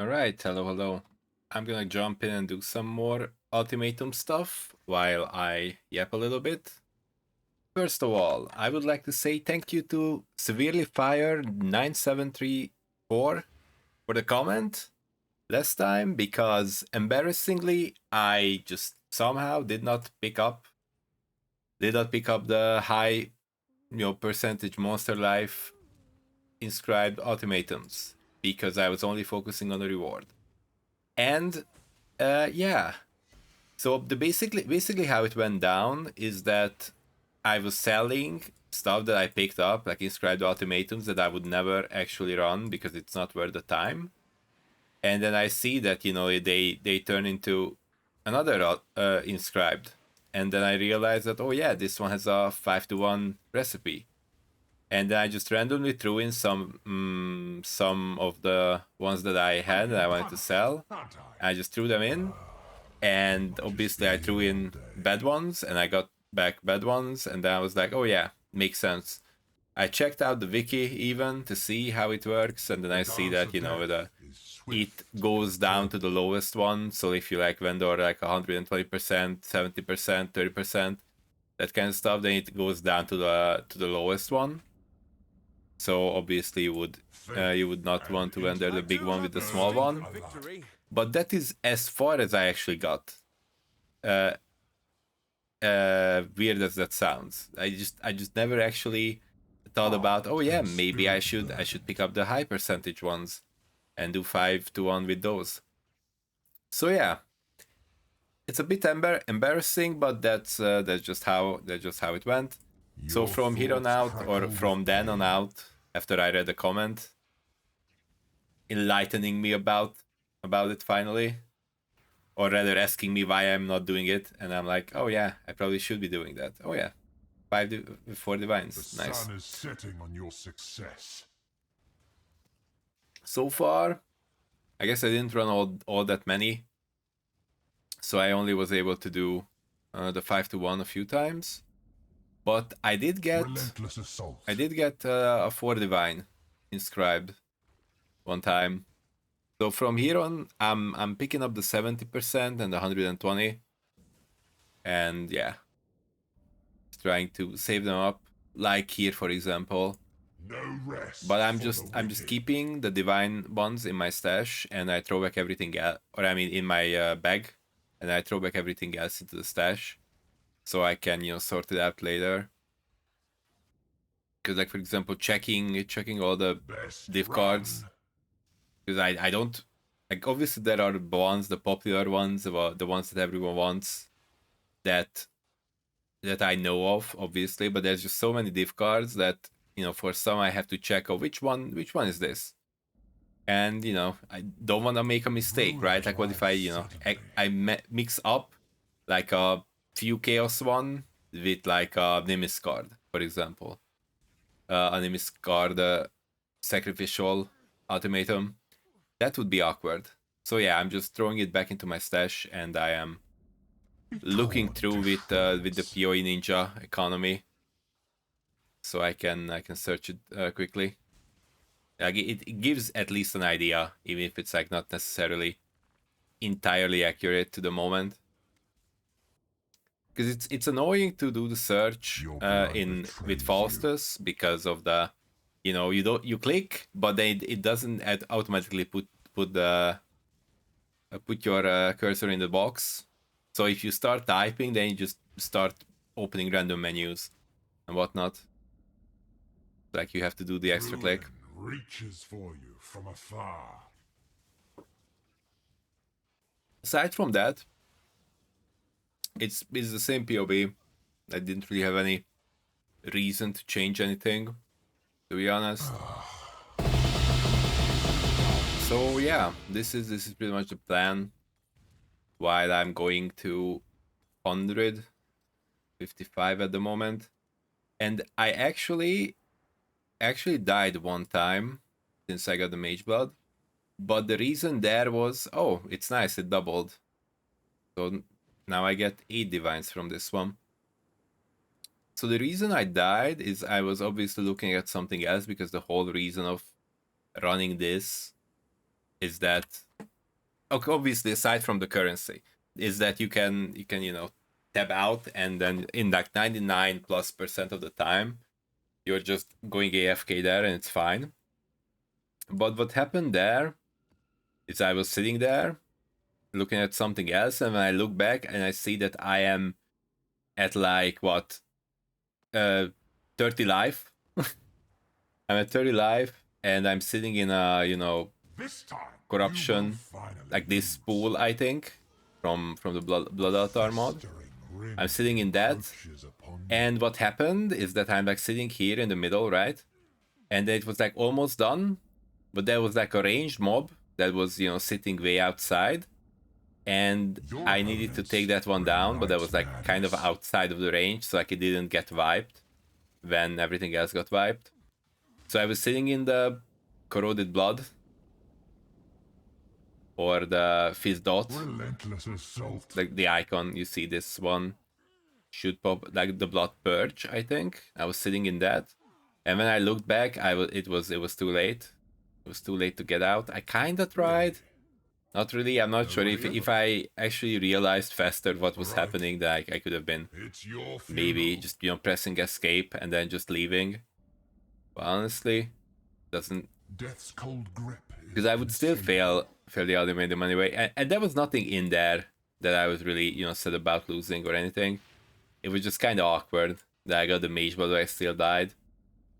Alright, hello. I'm gonna jump in and do some more Ultimatum stuff while I yap a little bit. First of all, I would like to say thank you to Severely Fire 9734 for the comment last time because embarrassingly I just somehow did not pick up the high percentage monster life inscribed ultimatums because I was only focusing on the reward. And yeah. So the basically how it went down is that I was selling stuff that I picked up, like inscribed ultimatums that I would never actually run because it's not worth the time. And then I see that they turn into another inscribed, and then I realized that, oh yeah, this one has a 5-to-1 recipe. And then I just randomly threw in some of the ones that I had that I wanted to sell. I just threw them in, and obviously I threw in bad ones and I got back bad ones, and then I was like, oh yeah, makes sense. I checked out the wiki even to see how it works, and then I see that it goes down to the lowest one. So if you like vendor like 120%, 70%, 30%, that kind of stuff, then it goes down to the lowest one. So obviously you would not want to enter the big one with the small one. But that is as far as I actually got. Uh, Weird as that sounds, I just never actually thought about, oh yeah, maybe I should pick up the high percentage ones and do 5-to-1 with those. So yeah, it's a bit embarrassing, but that's just how it went. So from here on out, or from then on out, after I read the comment enlightening me about it finally, or rather asking me why I'm not doing it, and I'm like, oh yeah, I probably should be doing that. Oh yeah, 4 divines. The Nice. sun is setting on your success. So far, I guess I didn't run all that many, so I only was able to do the 5-to-1 a few times. But I did get a 4 divine inscribed one time. So from here on, I'm picking up the 70% and the 120, and yeah, trying to save them up, like here for example. No rest. But I'm just keeping the divine ones in my stash, and I throw back everything else, or I mean in my bag, and I throw back everything else into the stash, so I can sort it out later. Because like for example, checking all the div cards, because I don't like, obviously there are the popular ones, the ones that everyone wants, that I know of, obviously, but there's just so many div cards that for some I have to check, oh, which one is this, and I don't want to make a mistake, right? Like what if I mix up like a few chaos one with like a Nimis card, for example, a Nimis card sacrificial ultimatum, that would be awkward. So yeah, I'm just throwing it back into my stash, and I am looking through with the PoE Ninja economy, so I can search it quickly. Like it gives at least an idea, even if it's like not necessarily entirely accurate to the moment. Because it's annoying to do the search in with Faustus because of the you click, but then it doesn't automatically put your cursor in the box. So if you start typing, then you just start opening random menus and whatnot. Like you have to do the extra click. Reaches for you from afar. Aside from that, it's the same POV. I didn't really have any reason to change anything, to be honest. So yeah, this is pretty much the plan. While I'm going to 155 at the moment, and I actually died one time since I got the mageblood, but the reason there was, oh, it's nice, it doubled. So now I get 8 divines from this one. So the reason I died is I was obviously looking at something else, because the whole reason of running this is that, okay, obviously aside from the currency, is that you can tab out, and then in like 99+% of the time you're just going AFK there and it's fine. But what happened there is I was sitting there looking at something else, and when I look back and I see that I am at like what 30 life. I'm at 30 life, and I'm sitting in a This time, corruption, like this pool, I think, from the blood altar mod. I'm sitting in that, and what happened is that I'm like sitting here in the middle, right? And it was like almost done, but there was like a ranged mob that was sitting way outside, and I needed to take that one down, but that was like kind of outside of the range, so like it didn't get wiped when everything else got wiped. So I was sitting in the corroded blood, or the fizz dot, Relentless assault. like the icon. You see this one should pop, like the blood purge, I think. I was sitting in that, and when I looked back, it was too late. It was too late to get out. I kinda tried. Not really. I'm not sure if I actually realized faster what was happening, that I could have been maybe just pressing escape and then just leaving. But honestly, doesn't, Death's cold grip. because I would still fail the ultimatum anyway, and there was nothing in there that I was really sad about losing or anything. It was just kind of awkward that I got the mage, but I still died.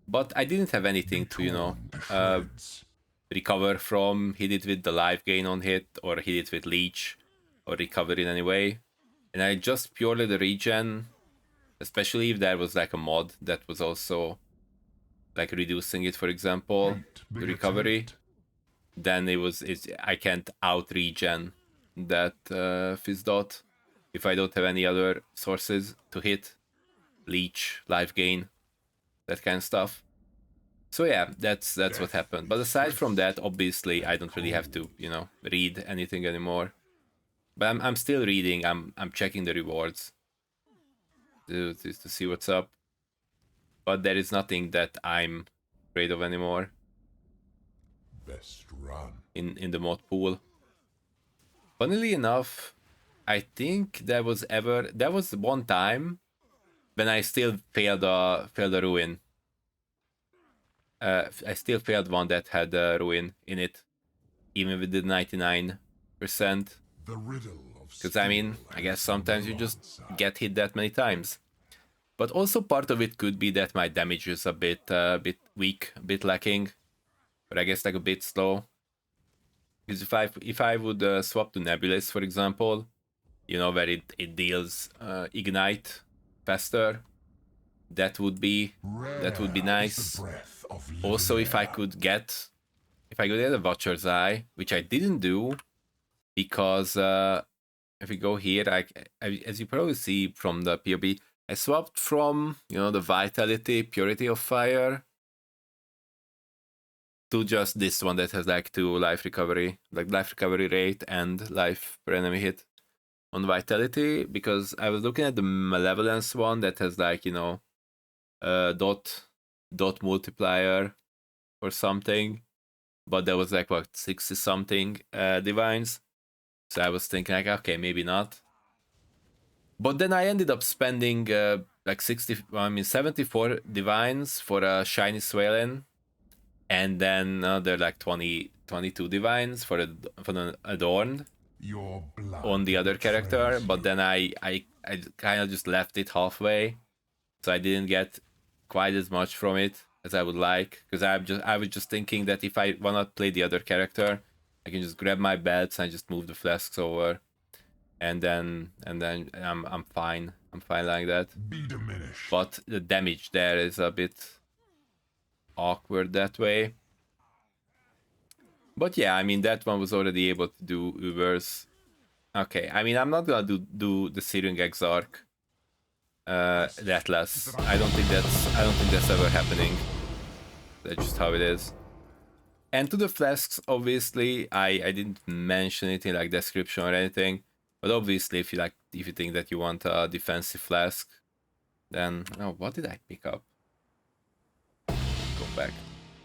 But I didn't have anything to recover from. Hit it with the life gain on hit, or hit it with leech, or recover in any way. And I just purely the regen, especially if there was like a mod that was also like reducing it, for example, the recovery. Then I can't out regen that fizz dot if I don't have any other sources to hit, leech, life gain, that kind of stuff. So yeah, that's what happened. But aside from that, obviously I don't really have to read anything anymore. But I'm still reading. I'm checking the rewards to see what's up. But there is nothing that I'm afraid of anymore. Best run. In the mod pool. Funnily enough, I think there was one time when I still failed the ruin. I still failed one that had ruin in it, even with the 99%. The riddle of, because I mean, I guess sometimes you just get hit that many times. But also part of it could be that my damage is a bit weak, a bit lacking, but I guess like a bit slow. Because if I would swap to Nebulous, for example, where it deals ignite faster, that would be nice. Also, if I could get a Watcher's Eye, which I didn't do, because if we go here, as you probably see from the POB, I swapped from the Vitality, Purity of Fire, to just this one that has like 2 life recovery, like life recovery rate and life per enemy hit on Vitality, because I was looking at the Malevolence one that has like dot multiplier or something, but there was like what 60 something divines, so I was thinking like, okay, maybe not. But then I ended up spending like 74 divines for a shiny Swalen, and then they're like 22 divines for an adorned on the other character. But then I kind of just left it halfway, so I didn't get quite as much from it as I would like, because I was just thinking that if I wanna play the other character, I can just grab my belts and just move the flasks over, and then I'm fine. I'm fine like that. Be diminished. But the damage there is a bit awkward that way. But yeah, I mean, that one was already able to do Ubers. Okay, I mean, I'm not gonna do the Searing Exarch that less. I don't think that's ever happening. That's just how it is. And to the flasks, obviously, I didn't mention it in like description or anything. But obviously, if you think that you want a defensive flask, then what did I pick up? Go back.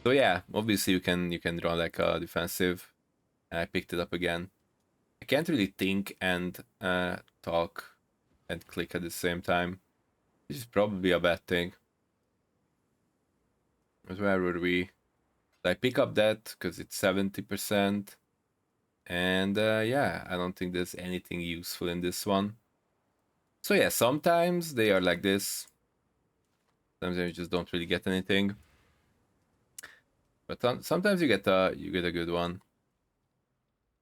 So yeah, obviously you can draw like a defensive and I picked it up again. I can't really think and talk and click at the same time, which is probably a bad thing. But where were we? I pick up that because it's 70%. And yeah, I don't think there's anything useful in this one. So yeah, sometimes they are like this. Sometimes you just don't really get anything. But sometimes you get a good one.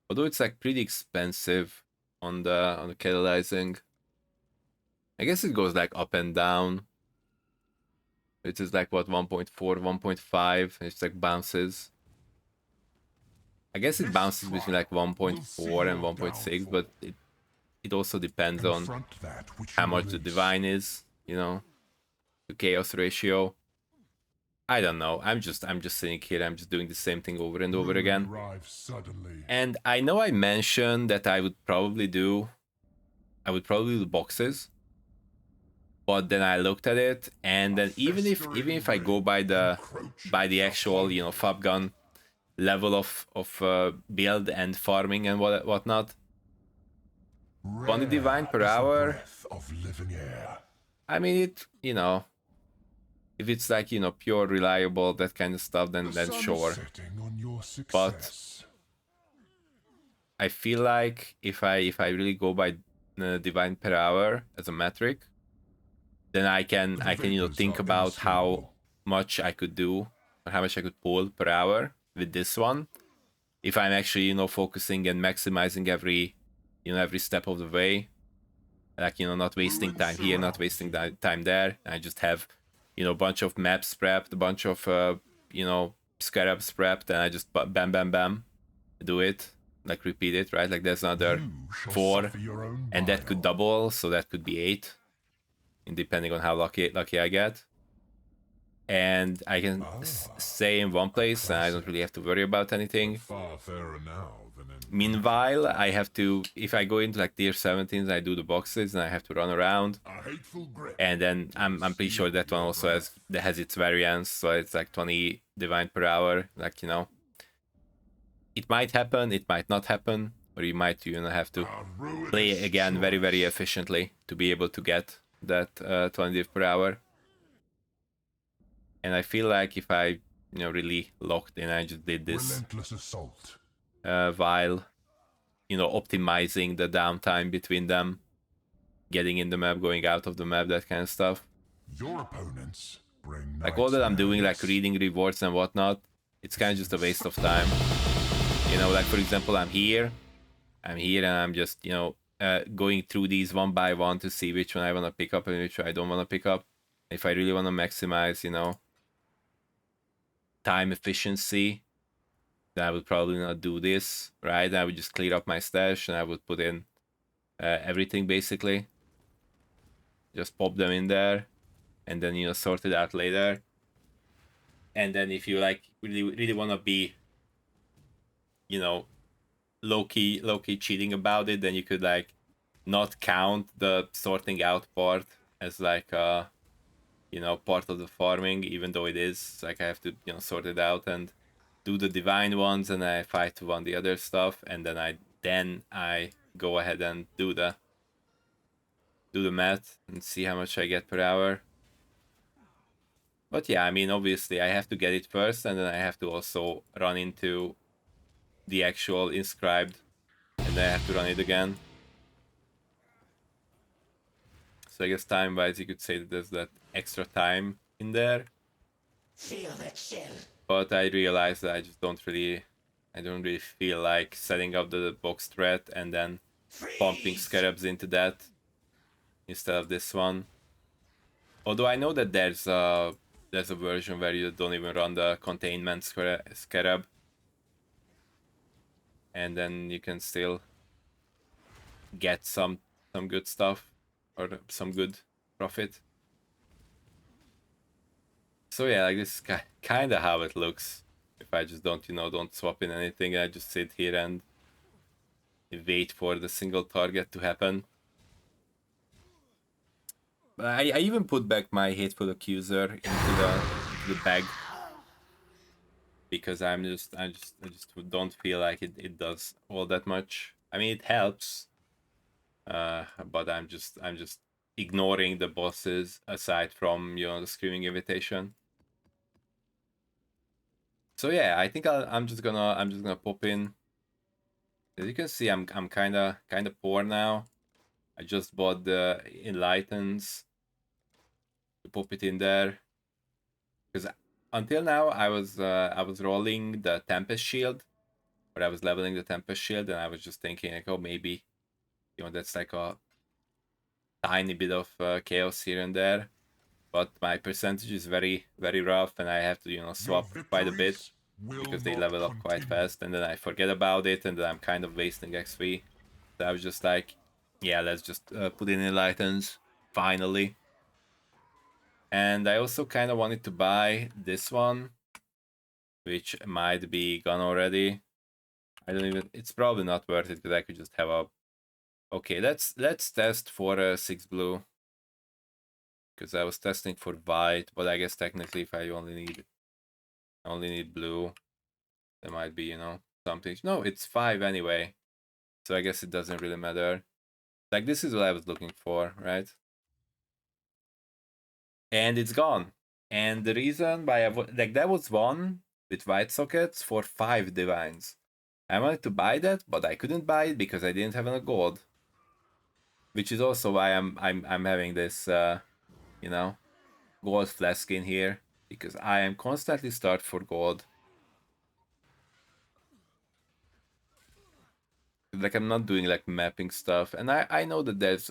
Although it's like pretty expensive on the catalyzing. I guess it goes like up and down. It is like what 1.4, 1.5. It's like bounces. I guess it bounces between like 1.4 and 1.6, but it also depends on how much the divine is, you know, the chaos ratio. I don't know. I'm just sitting here. I'm just doing the same thing over and over again. And I know I mentioned that I would probably do boxes. But then I looked at it, and then even if I go by the actual, you know, fab gun level of build and farming and whatnot, 20 divine per hour. I mean, it, you know, if it's like, you know, pure reliable, that kind of stuff, then sure. But I feel like if I really go by divine per hour as a metric, then I can you know, think about how much I could do or how much I could pull per hour with this one. If I'm actually, you know, focusing and maximizing every step of the way, like, you know, not wasting time here, not wasting time there. I just have, you know, a bunch of maps prepped, a bunch of you know, scarabs prepped, and I just bam bam bam do it, like repeat it, right? Like there's another 4, and that could double, so that could be 8. Depending on how lucky I get. And I can stay in one place and I don't really have to worry about anything. Meanwhile, I have to, if I go into like tier 17s, I do the boxes and I have to run around. And then I'm pretty sure that one also has its variance, so it's like 20 divine per hour, like, you know. It might happen, it might not happen, or you might, you know, have to play again very, very efficiently to be able to get that 20 div per hour. And I feel like if I, you know, really locked in, I just did this while, you know, optimizing the downtime between them, getting in the map, going out of the map, that kind of stuff. Your opponents bring like all that I'm doing, like reading rewards and whatnot, it's kind of just a waste of time. You know, like for example, I'm here and I'm just, you know, going through these one by one to see which one I want to pick up and which one I don't want to pick up. If I really want to maximize, you know, time efficiency, then I would probably not do this, right? I would just clear up my stash and I would put in everything basically. Just pop them in there and then, you know, sort it out later. And then if you like really want to be, you know, low-key cheating about it, then you could like not count the sorting out part as like you know, part of the farming, even though it is like I have to, you know, sort it out and do the divine ones, and I fight on the other stuff, and then I go ahead and do the math and see how much I get per hour. But yeah, I mean, obviously I have to get it first, and then I have to also run into the actual inscribed, and then I have to run it again. So I guess time-wise, you could say that there's that extra time in there. Feel that chill. But I realized that I don't really feel like setting up the box threat and then pumping scarabs into that instead of this one. Although I know that there's a version where you don't even run the containment scarab, and then you can still get some good stuff or some good profit. So yeah, like this is kind of how it looks. If I just don't swap in anything, I just sit here and wait for the single target to happen. I even put back my hateful accuser into the bag. because I just don't feel like it does all that much. I mean, it helps, but I'm just ignoring the bosses aside from the screaming invitation. So yeah, I think I'm just gonna pop in. As you can see, I'm kinda poor now. I just bought the enlightens to pop it in there because until now I was rolling the Tempest Shield, or I was leveling the Tempest Shield, and I was just thinking like, oh, maybe that's like a tiny bit of chaos here and there, but my percentage is very very rough, and I have to Your swap quite a bit victories will because they not level up quite continue. fast, and then I forget about it, and then I'm kind of wasting XP. So I was just like, yeah, let's just put in enlightens finally. And I also kind of wanted to buy this one, which might be gone already. I don't even. It's probably not worth it because I could just have a. Okay, let's test for a 6 blue because I was testing for white, but I guess technically if I only need blue, there might be something. No, it's 5 anyway, so I guess it doesn't really matter. Like this is what I was looking for, right? And it's gone. And the reason why like that was one with white sockets for 5 divines. I wanted to buy that, but I couldn't buy it because I didn't have enough gold. Which is also why I'm having this you know gold flask in here, because I am constantly start for gold. Like I'm not doing like mapping stuff, and I know that there's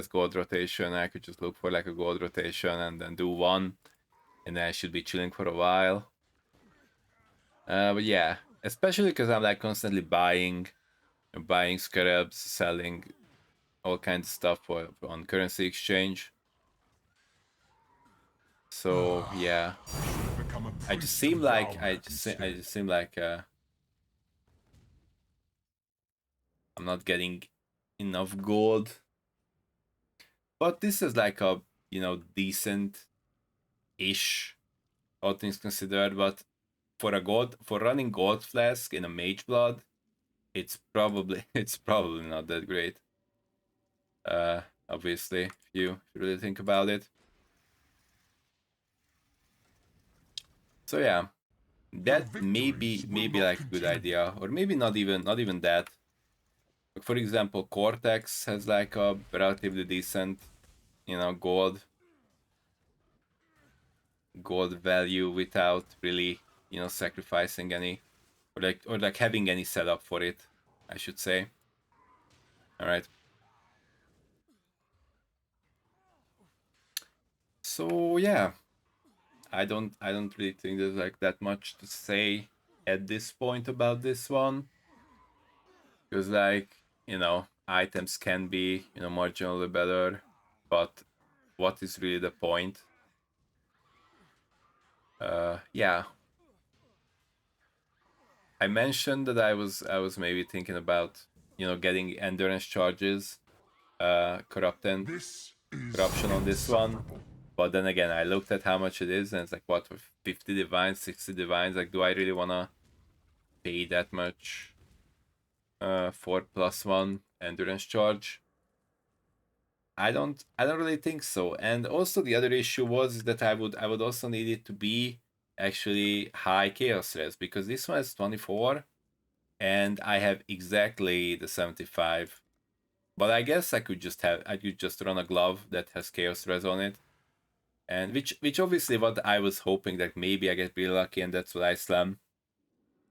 gold rotation. I could just look for like a gold rotation and then do one, and then I should be chilling for a while. But yeah, especially because I'm like constantly buying scarabs, selling all kinds of stuff on currency exchange. So yeah, Become a I just priest of seem like Valrak I instead. just seem like I'm not getting enough gold. But this is like a decent ish, all things considered. But for running gold flask in a mage blood, it's probably it's probably not that great. Obviously, if you really think about it. So yeah, Your that victories will maybe not like a good continue. idea, or maybe not even that. Like for example, Cortex has like a relatively decent, gold value without really, sacrificing any, or like having any setup for it, I should say. All right. So yeah, I don't really think there's like that much to say at this point about this one, because like items can be marginally better, but what is really the point? Yeah, I mentioned that I was maybe thinking about getting endurance charges, corruption This is corruption on this one. insufferable. But then again, I looked at how much it is, and it's like, what, for 50 divines, 60 divines? Like, do I really wanna pay that much for +1 endurance charge? I don't really think so. And also the other issue was that I would also need it to be actually high chaos res, because this one is 24 and I have exactly the 75. But I guess I could just run a glove that has chaos res on it. And which obviously what I was hoping, that maybe I get really lucky and that's what I slam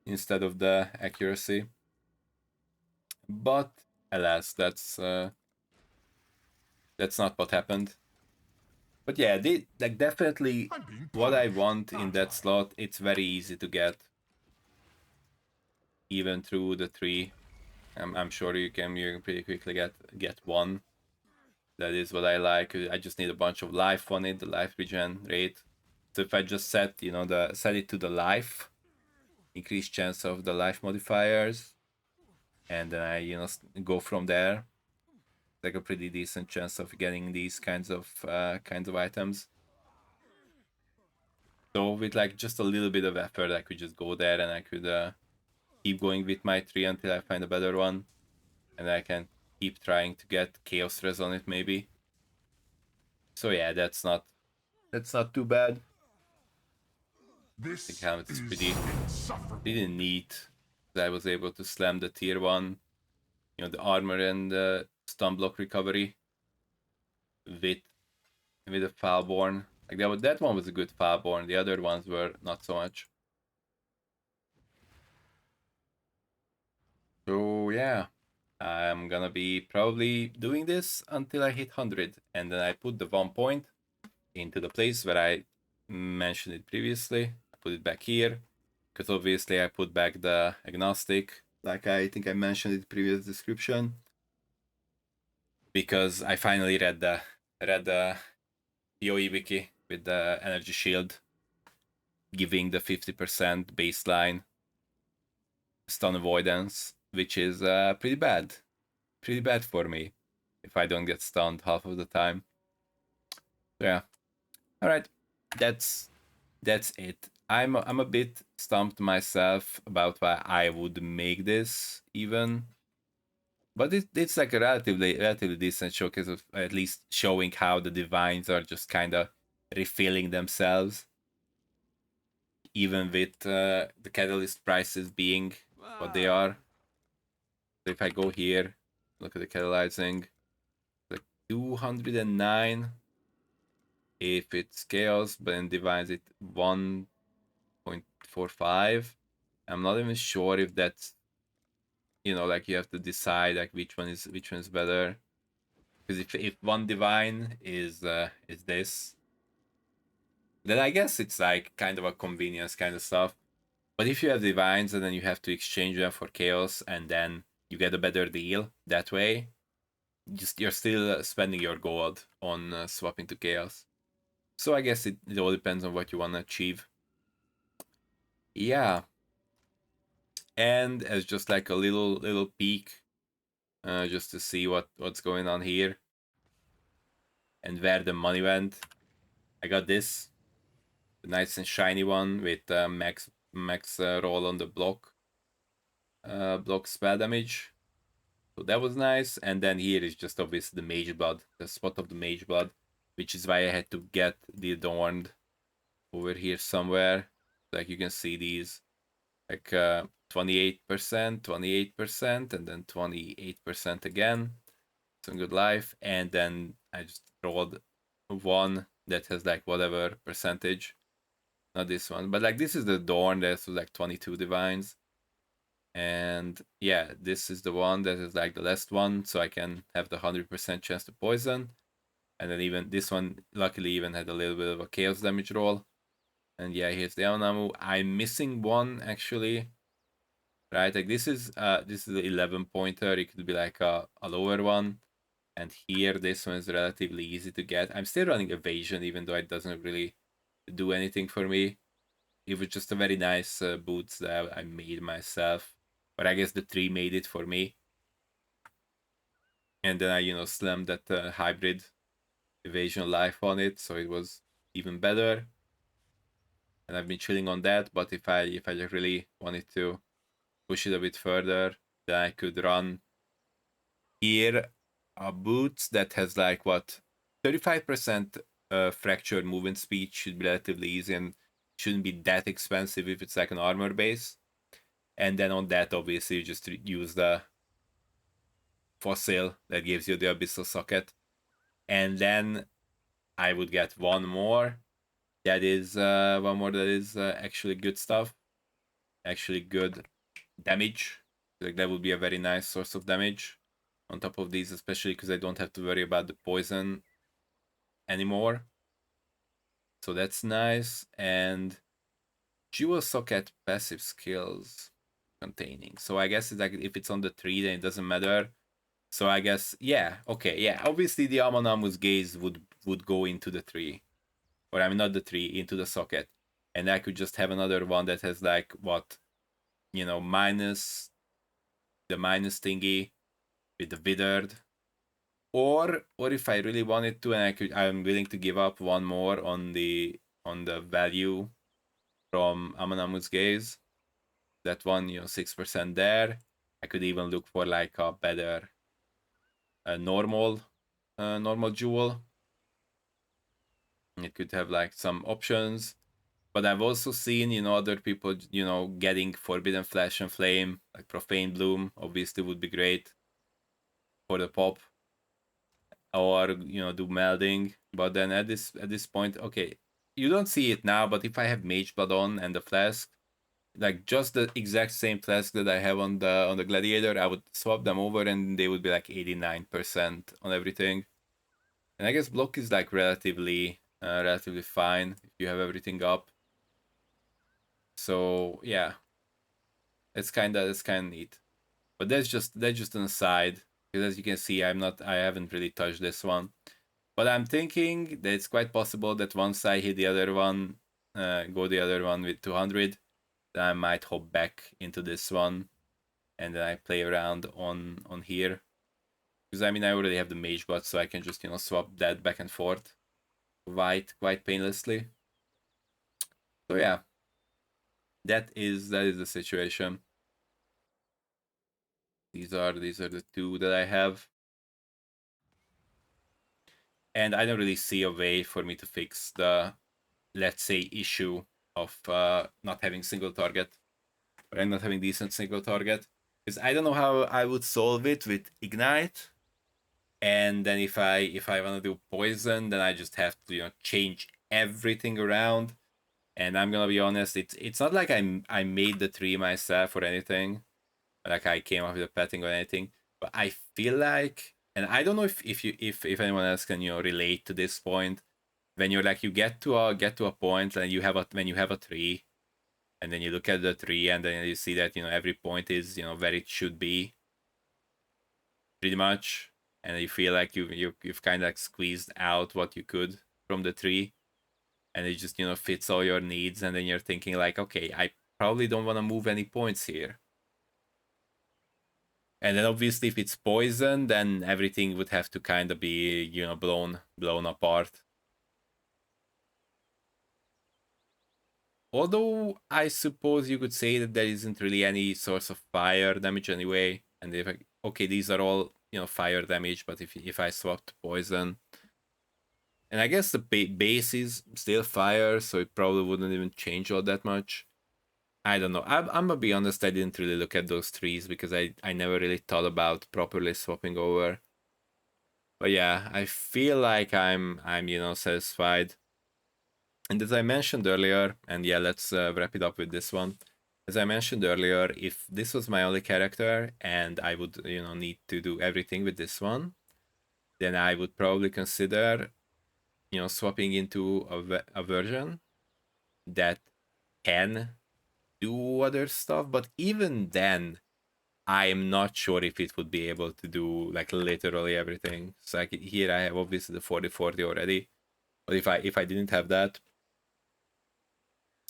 instead of the accuracy. But alas, that's not what happened. But yeah, like definitely I'm being what I punished, want in aren't that I? slot. It's very easy to get, even through the 3. I'm sure you can pretty quickly get one. That is what I like. I just need a bunch of life on it, the life regen rate. So if I just set it to the life, increased chance of the life modifiers, and then I go from there, like a pretty decent chance of getting these kinds of items. So with like just a little bit of effort, I could just go there and I could keep going with my tree until I find a better one. And I can keep trying to get Chaos Res on it maybe. So yeah, that's not too bad. I think This helmet is is pretty insufferable. neat. I was able to slam the tier 1, you know, the armor and the stun block recovery with a Falborn. Like that one was a good Falborn. The other ones were not so much. So yeah, I'm gonna be probably doing this until I hit 100, and then I put the 1 point into the place where I mentioned it previously. I put it back here because obviously I put back the agnostic, like I think I mentioned in the previous description, because I finally read the PoE wiki with the energy shield giving the 50% baseline stun avoidance, which is pretty bad. Pretty bad for me if I don't get stunned half of the time. Yeah. All right. That's it. I'm a bit stumped myself about why I would make this even, but it's like a relatively decent showcase of at least showing how the divines are just kind of refilling themselves, even with the catalyst prices being what they are. So if I go here, look at the catalyzing, like 209 if it's chaos, but then divides it 1.45. I'm not even sure if that's, you know, like you have to decide like which one is better. Because if one divine is this, then I guess it's like kind of a convenience kind of stuff. But if you have divines and then you have to exchange them for chaos and then you get a better deal that way, just you're still spending your gold on swapping to chaos. So I guess it all depends on what you want to achieve. Yeah, and as just like a little peek, just to see what's going on here and where the money went. I got this, the nice and shiny one with max roll on the block spell damage. So that was nice. And then here is just obviously the mage blood, the spot of the mage blood, which is why I had to get the adorned over here somewhere. Like you can see these, like 28%, 28%, and then 28% again. Some good life. And then I just rolled one that has like whatever percentage. Not this one, but like this is the Dawn that has like 22 divines. And yeah, this is the one that is like the last one, so I can have the 100% chance to poison. And then even this one, luckily, even had a little bit of a chaos damage roll. And yeah, here's the Aonamu. I'm missing one actually, right? Like this is the 11 pointer. It could be like a lower one. And here, this one is relatively easy to get. I'm still running evasion, even though it doesn't really do anything for me. It was just a very nice boots that I made myself. But I guess the tree made it for me. And then I, you know, slammed that hybrid evasion life on it, so it was even better. And I've been chilling on that. But if I like really wanted to push it a bit further, then I could run here a boots that has like what 35% fracture movement speed, should be relatively easy and shouldn't be that expensive if it's like an armor base. And then on that, obviously, you just use the fossil that gives you the abyssal socket. And then I would get one more that is actually good stuff, actually good damage. Like that would be a very nice source of damage on top of these, especially because I don't have to worry about the poison anymore. So that's nice. And jewel socket passive skills containing. So I guess it's like if it's on the tree, then it doesn't matter. So I guess yeah, okay, yeah. Obviously the Amanamu's gaze would go into the tree. Or I mean not the tree, into the socket. And I could just have another one that has like what, you know, minus the minus thingy with the withered. Or if I really wanted to and I'm willing to give up one more on the value from Amanamu's Gaze. That one, 6% there. I could even look for like a better normal jewel. It could have like some options. But I've also seen, other people, getting Forbidden Flash and Flame, like Profane Bloom, obviously would be great for the pop. Or, do melding. But then at this point, okay, you don't see it now, but if I have Mage Blood on and the flask, like just the exact same flask that I have on the Gladiator, I would swap them over and they would be like 89% on everything. And I guess block is like relatively fine if you have everything up. So yeah, it's kind of neat. But that's just an aside, because as you can see, I haven't really touched this one. But I'm thinking that it's quite possible that once I hit the other one, go the other one with 200, then I might hop back into this one, and then I play around on here. Because I mean, I already have the mage bot, so I can just swap that back and forth quite painlessly. So yeah, that is the situation. These are the two that I have. And I don't really see a way for me to fix the, let's say, issue of not having single target, or not having decent single target. Because I don't know how I would solve it with Ignite. And then if I want to do poison, then I just have to change everything around. And I'm gonna be honest, it's not like I made the tree myself or anything, like I came up with a petting or anything. But I feel like, and I don't know if anyone else can relate to this point, when you're like you get to a point and when you have a tree, and then you look at the tree and then you see that every point is where it should be, pretty much, and you feel like you've kind of like squeezed out what you could from the tree, and it just fits all your needs, and then you're thinking like, okay, I probably don't want to move any points here. And then obviously if it's poison, then everything would have to kind of be blown apart. Although I suppose you could say that there isn't really any source of fire damage anyway, and if okay, these are all fire damage, but if I swap to poison, and I guess the base is still fire, so it probably wouldn't even change all that much. I don't know. I'm gonna be honest, I didn't really look at those trees because I never really thought about properly swapping over. But yeah, I feel like I'm satisfied. And as I mentioned earlier, and yeah, let's wrap it up with this one. As I mentioned earlier, if this was my only character and I would need to do everything with this one, then I would probably consider swapping into a version that can do other stuff. But even then, I am not sure if it would be able to do like literally everything. So like here I have obviously the 40/40 already, but if I didn't have that,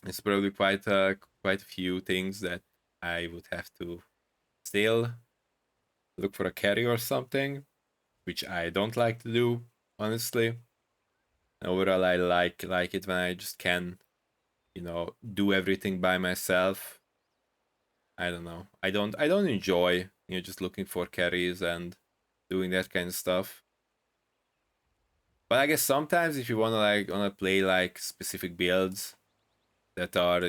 it's probably quite a few things that I would have to still look for a carry or something, which I don't like to do, honestly. Overall, I like it when I just can, do everything by myself. I don't know. I don't enjoy just looking for carries and doing that kind of stuff. But I guess sometimes if you wanna play like specific builds that are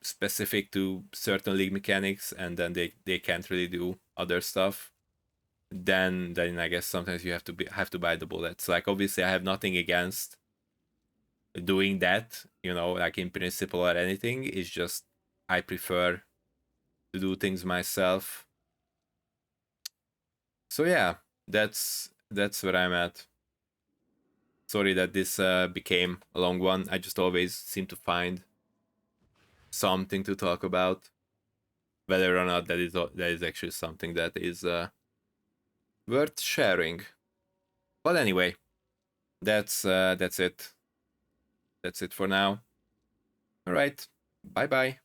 specific to certain league mechanics, and then they can't really do other stuff, then I guess sometimes you have to bite the bullets. Like obviously I have nothing against doing that, like in principle or anything. It's just I prefer to do things myself. So yeah, that's where I'm at. Sorry that this became a long one. I just always seem to find something to talk about, whether or not that is actually something that is worth sharing. But anyway, that's it. That's it for now. All right. Bye bye.